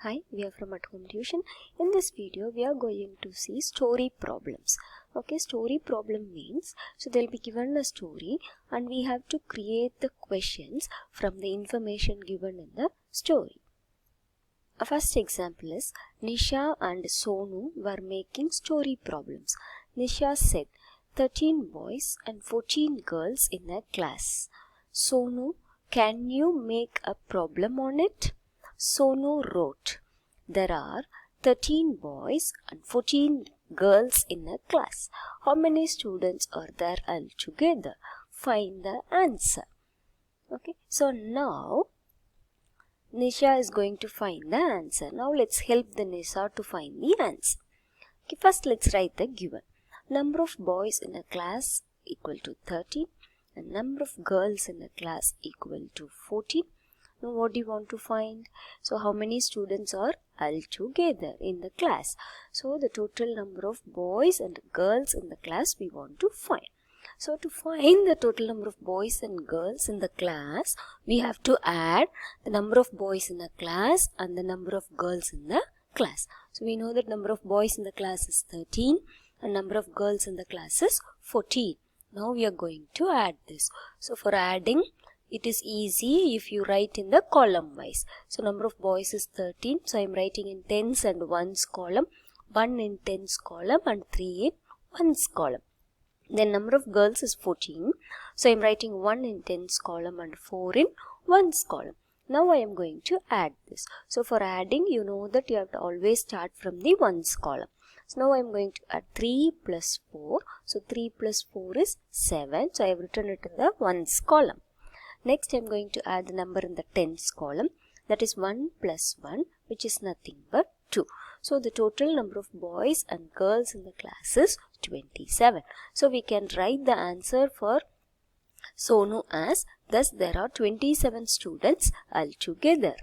Hi, we are from At Home Tuition. In this video, we are going to see story problems. Okay, story problem means, so they'll be given a story and we have to create the questions from the information given in the story. A first example is, Nisha and Sonu were making story problems. Nisha said, 13 boys and 14 girls in a class. Sonu, can you make a problem on it? Sonu wrote, there are 13 boys and 14 girls in a class. How many students are there altogether? Find the answer. Okay, so now Nisha is going to find the answer. Now let's help the Nisha to find the answer. Okay, first let's write the given. Number of boys in a class equal to 13 and number of girls in a class equal to 14. Now what do you want to find? So how many students are altogether in the class? So the total number of boys and girls in the class we want to find. So to find the total number of boys and girls in the class, we have to add the number of boys in the class and the number of girls in the class. So we know that number of boys in the class is 13 and number of girls in the class is 14. Now we are going to add this. So for adding, it is easy if you write in the column wise. So number of boys is 13. So I am writing in tens and ones column, 1 in tens column and 3 in ones column. Then number of girls is 14. So I am writing 1 in tens column and 4 in ones column. Now I am going to add this. So for adding, you know that you have to always start from the ones column. So now I am going to add 3 plus 4. So 3 plus 4 is 7. So I have written it in the ones column. Next I am going to add the number in the tens column, that is 1 plus 1, which is nothing but 2. So the total number of boys and girls in the class is 27. So we can write the answer for Sonu as, thus there are 27 students altogether.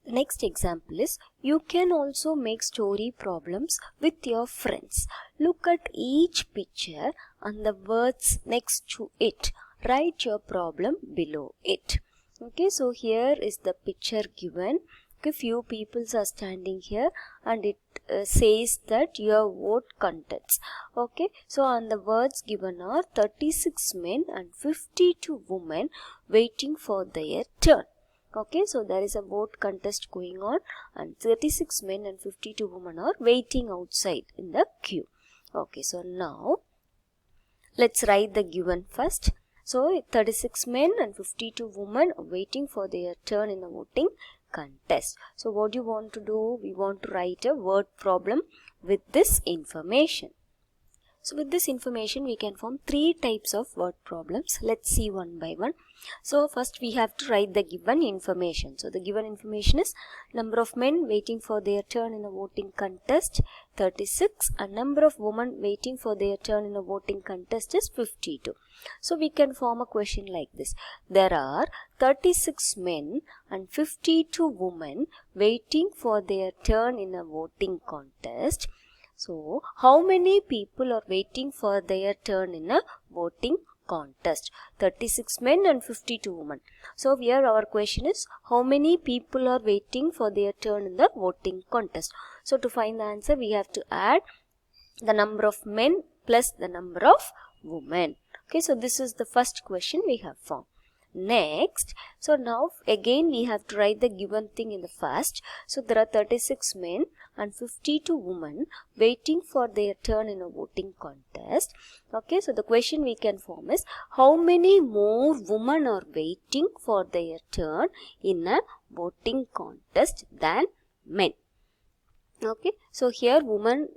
The next example is, you can also make story problems with your friends. Look at each picture and the words next to it. Write your problem below it. Okay, so here is the picture given. Okay, few people are standing here and it says that your vote contents. Okay, so on the words given are 36 men and 52 women waiting for their turn. Okay, so there is a vote contest going on and 36 men and 52 women are waiting outside in the queue. Okay, so now let's write the given first. So 36 men and 52 women are waiting for their turn in the voting contest. So what do you want to do? We want to write a word problem with this information. So with this information we can form 3 types of word problems. Let's see one by one. So first we have to write the given information. So the given information is number of men waiting for their turn in a voting contest 36 and number of women waiting for their turn in a voting contest is 52. So we can form a question like this. There are 36 men and 52 women waiting for their turn in a voting contest. So, how many people are waiting for their turn in a voting contest? 36 men and 52 women. So, here our question is, how many people are waiting for their turn in the voting contest? So, to find the answer, we have to add the number of men plus the number of women. Okay, so this is the first question we have formed. Next, so now again we have to write the given thing in the first. So there are 36 men and 52 women waiting for their turn in a voting contest. Okay, so the question we can form is, how many more women are waiting for their turn in a voting contest than men? Okay, so here women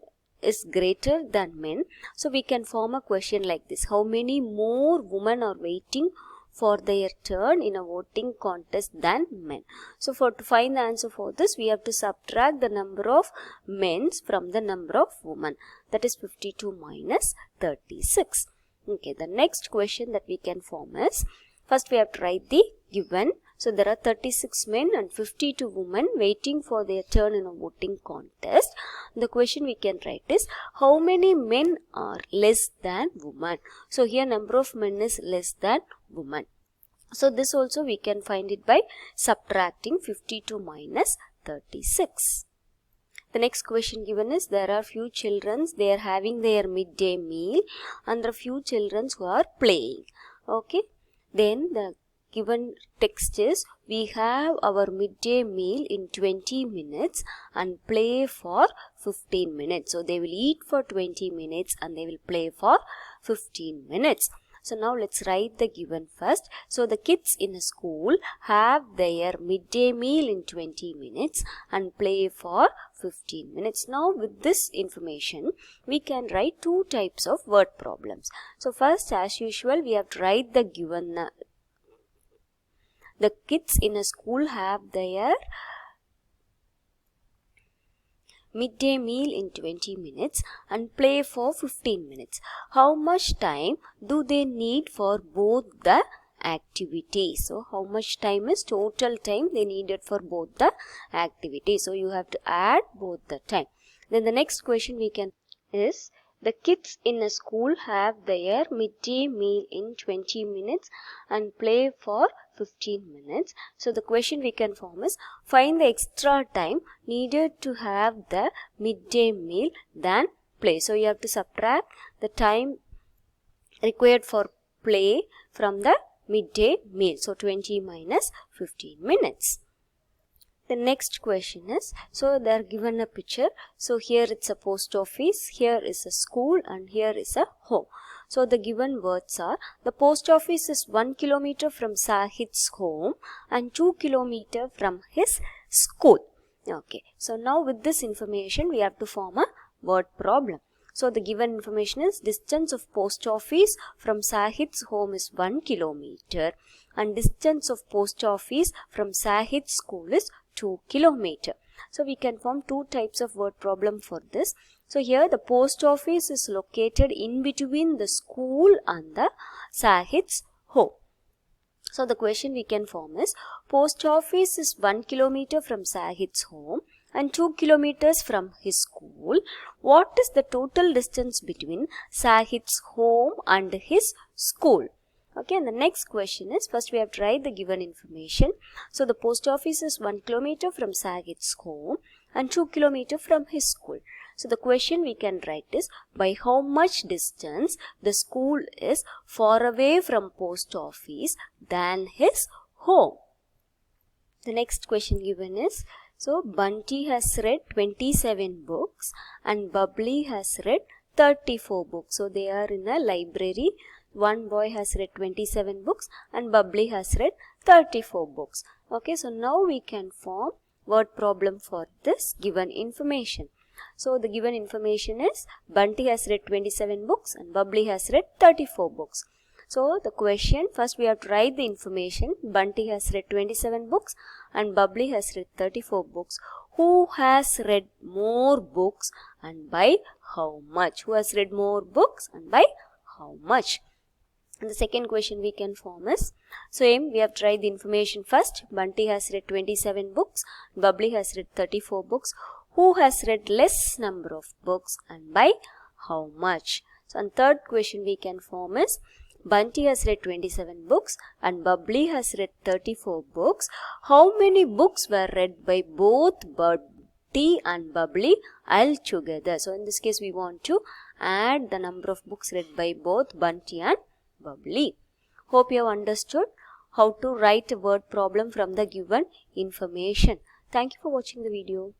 is greater than men. So we can form a question like this. How many more women are waiting for their turn in a voting contest than men? So to find the answer for this, we have to subtract the number of men from the number of women. That is 52 minus 36. Okay, the next question that we can form is, first we have to write the given. So there are 36 men and 52 women waiting for their turn in a voting contest. The question we can write is, how many men are less than women? So here number of men is less than women. So this also we can find it by subtracting 52 minus 36. The next question given is there are few children, they are having their midday meal and there are few children who are playing. Okay, then the given text is we have our midday meal in 20 minutes and play for 15 minutes. So they will eat for 20 minutes and they will play for 15 minutes. So now let's write the given first. So the kids in a school have their midday meal in 20 minutes and play for 15 minutes. Now with this information, we can write two types of word problems. So first, as usual, we have to write the given. The kids in a school have their midday meal in 20 minutes and play for 15 minutes. How much time do they need for both the activities? So how much time is total time they needed for both the activities? So you have to add both the time. Then the next question we can is the kids in a school have their midday meal in 20 minutes and play for 15 minutes. So the question we can form is find the extra time needed to have the midday meal than play. So you have to subtract the time required for play from the midday meal. So 20 minus 15 minutes. The next question is, so they are given a picture. So here it's a post office, here is a school and here is a home. So the given words are, the post office is 1 kilometer from Sahid's home and 2 kilometer from his school. Okay, so now with this information we have to form a word problem. So the given information is distance of post office from Sahid's home is 1 kilometer and distance of post office from Sahid's school is 2 kilometer. So we can form two types of word problem for this. So here the post office is located in between the school and the Sahid's home. So the question we can form is post office is 1 kilometer from Sahid's home and 2 kilometers from his school. What is the total distance between Sahid's home and his school? Okay, and the next question is, first we have to write the given information. So the post office is 1 kilometer from Sahid's home and 2 kilometers from his school. So the question we can write is, by how much distance the school is far away from post office than his home. The next question given is, so Bunty has read 27 books and Bubbly has read 34 books. So they are in a library. One boy has read 27 books and Bubbly has read 34 books. Okay, so now we can form word problem for this given information. So the given information is Bunty has read 27 books and Bubbly has read 34 books. So the question, first we have to write the information. Bunty has read 27 books and Bubbly has read 34 books. Who has read more books and by how much? Who has read more books and by how much? And the second question we can form is, same, we have to write the information first. Bunty has read 27 books, Bubbly has read 34 books. Who has read less number of books and by how much? So, and third question we can form is, Bunty has read 27 books and Bubbly has read 34 books. How many books were read by both Bunty and Bubbly altogether? So, in this case we want to add the number of books read by both Bunty and Bubbly. Hope you have understood how to write a word problem from the given information. Thank you for watching the video.